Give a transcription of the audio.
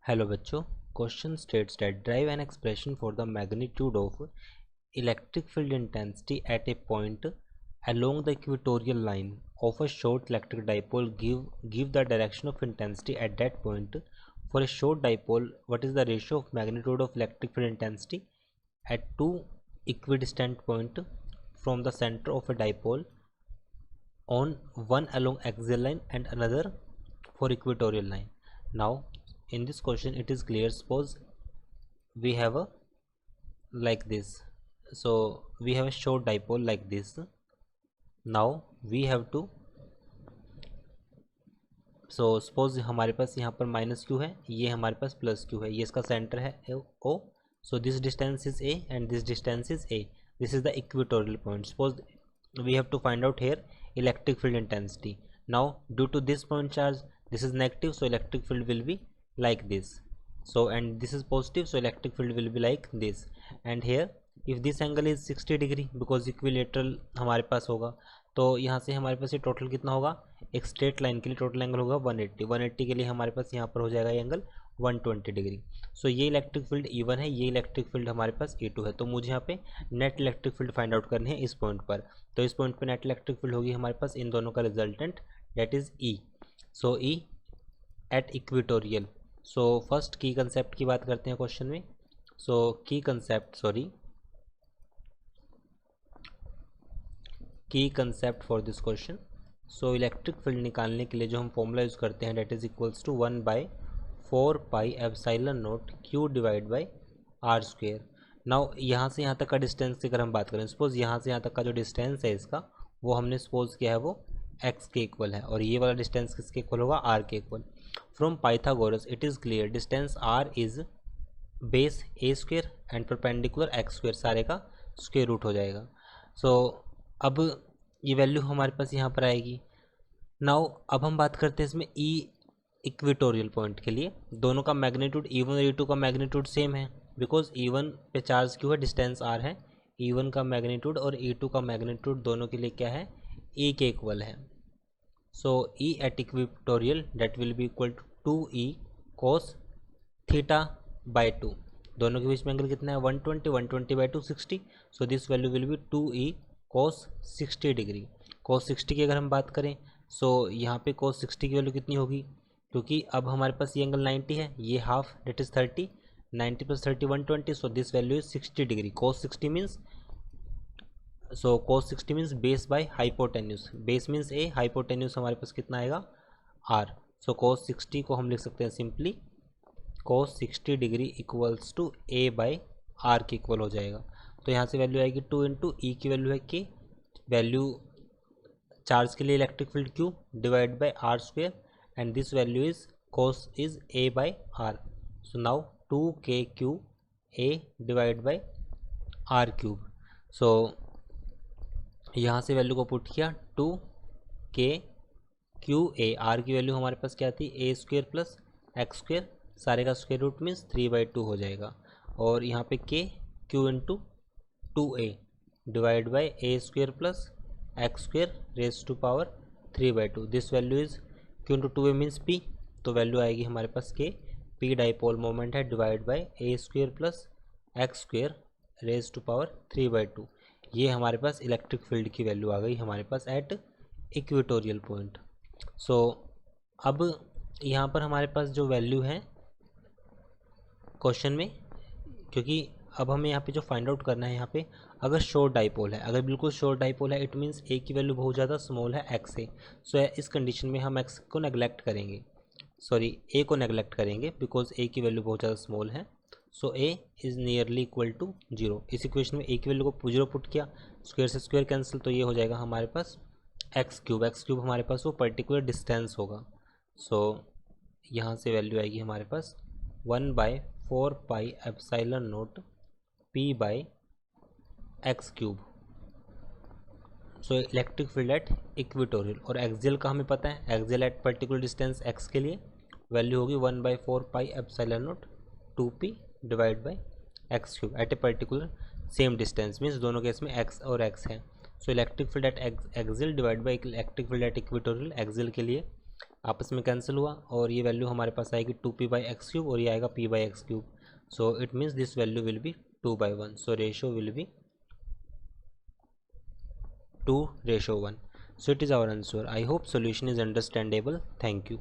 Hello बच्चों, question states that drive an expression for the magnitude of electric field intensity at A point along the equatorial line of a short electric dipole. Give the direction of intensity at that point. For a short dipole, what is the ratio of magnitude of electric field intensity at two equidistant points from the center of a dipole, on one along axial line and another for equatorial line? Now in this question it is clear. Suppose we have a like this, so we have a short dipole like this. Now we have to, so suppose हमारे पास यहाँ पर minus Q है, ये हमारे पास plus Q है, ये इसका centre है O. So this distance is a and this distance is a. This is the equatorial point. Suppose we have to find out here electric field intensity. Now due to this point charge, this is negative, so electric field will be like this. So and this is positive, so electric field will be like this. And here if this angle is 60 degree, because equilateral हमारे पास होगा, तो यहाँ से हमारे पास ये total कितना होगा, एक स्ट्रेट लाइन के लिए टोटल एंगल होगा 180 के लिए हमारे पास यहाँ पर हो जाएगा ये एंगल 120 डिग्री. सो ये इलेक्ट्रिक फील्ड E1 है, ये इलेक्ट्रिक फील्ड हमारे पास E2 है. तो मुझे यहाँ पे net electric field find out करने हैं इस पॉइंट पर. तो इस पॉइंट पर नेट इलेक्ट्रिक फील्ड होगी हमारे पास इन दोनों का resultant, that is E. So E at equatorial. So first की कंसेप्ट की बात करते हैं क्वेश्चन में. So key concept for this question. So electric field निकालने के लिए जो हम फॉर्मूला यूज़ करते हैं, that is equals to 1/4 pi epsilon nought Q divide by R square. Now यहाँ से यहाँ तक का डिस्टेंस की अगर हम बात करें, सपोज यहाँ से यहाँ तक का जो डिस्टेंस है इसका, वो हमने सपोज किया है वो x के इक्वल है, और ये वाला डिस्टेंस किसके इक्वल होगा, r के equal. From Pythagoras it is clear distance r is base a square and perpendicular x square, सारे का स्क्वेयर रूट हो जाएगा. सो अब ये वैल्यू हमारे पास यहाँ पर आएगी. नाउ अब हम बात करते हैं इसमें E इक्वेटोरियल पॉइंट के लिए. दोनों का मैग्नीट्यूड E1 और E2 का मैग्नीट्यूड सेम है, बिकॉज E1 पे चार्ज क्यों है, डिस्टेंस r है. E1 का मैग्नीट्यूड और E2 का मैग्नीट्यूड दोनों के लिए क्या है, E के इक्वल है. So E at equatorial that will be equal to 2E cos theta by 2. दोनों के बीच में एंगल कितना है, 120 by 2 60. So this value will be 2E cos 60 degree. cos 60 की अगर हम बात करें, so यहाँ पे cos 60 की वैल्यू कितनी होगी, क्योंकि अब हमारे पास ये एंगल 90 है, ये half that is 30, 90 + 30 120. So this value is 60 degree. cos 60 means, so cos 60 means base by hypotenuse. Base means a, hypotenuse हमारे पास कितना आएगा, r. सो cos 60 को हम लिख सकते हैं simply cos 60 degree equals to a by r के इक्वल हो जाएगा. तो यहाँ से वैल्यू आएगी 2 इंटू ई की वैल्यू है k, वैल्यू चार्ज के लिए electric field Q divide by r square, and this value is cos is a by r. So now 2kq a divide by r cube. So यहाँ से value को put किया 2kqa, r की value हमारे पास क्या थी, a square plus x square, सारे का स्क्वेयर रूट मीन्स 3/2 हो जाएगा. और यहाँ पे k q into 2a divide by a square plus x square raise to power 3/2. This value is q into 2a means p. तो वैल्यू आएगी हमारे पास k, p डाइपोल मोमेंट है, divide by a square plus x square raise to power 3/2. ये हमारे पास electric field की वैल्यू आ गई हमारे पास एट इक्वेटोरियल पॉइंट. सो अब यहाँ पर हमारे पास जो वैल्यू है क्वेश्चन में, क्योंकि अब हमें यहाँ पे जो फाइंड आउट करना है, यहाँ पे अगर शॉर्ट डाइपोल है, अगर बिल्कुल शॉर्ट डाइपोल है, इट मीन्स ए की वैल्यू बहुत ज़्यादा स्मॉल है एक्स से. सो इस कंडीशन में हम एक्स को नेगलेक्ट करेंगे, सॉरी ए को नेगलेक्ट करेंगे, बिकॉज ए की वैल्यू बहुत ज़्यादा स्मॉल है. So a is nearly equal to 0. इस इक्वेशन में ए की वैल्यू को 0 पुट किया, स्क्वायर से स्क्वायर कैंसिल, तो ये हो जाएगा हमारे पास एक्स क्यूब. एक्स क्यूब हमारे पास वो पर्टिकुलर डिस्टेंस होगा. सो यहाँ से वैल्यू आएगी हमारे पास 1/4 pi epsilon nought p by x cube. So electric field at equatorial, और एक्सियल का हमें पता है, axial at particular distance x के लिए वैल्यू होगी 1/4 pi epsilon nought 2p divide by x cube at a particular same distance, means दोनों case में x और x है. So electric field at axial divide by electric field at equatorial. Axial के लिए आपस में कैंसिल हुआ और ये वैल्यू हमारे पास आएगी 2p/x³ और ये आएगा p/x³. So it means this value will be 2/1. So ratio will be 2:1. So it is our answer. I hope solution is understandable. Thank you.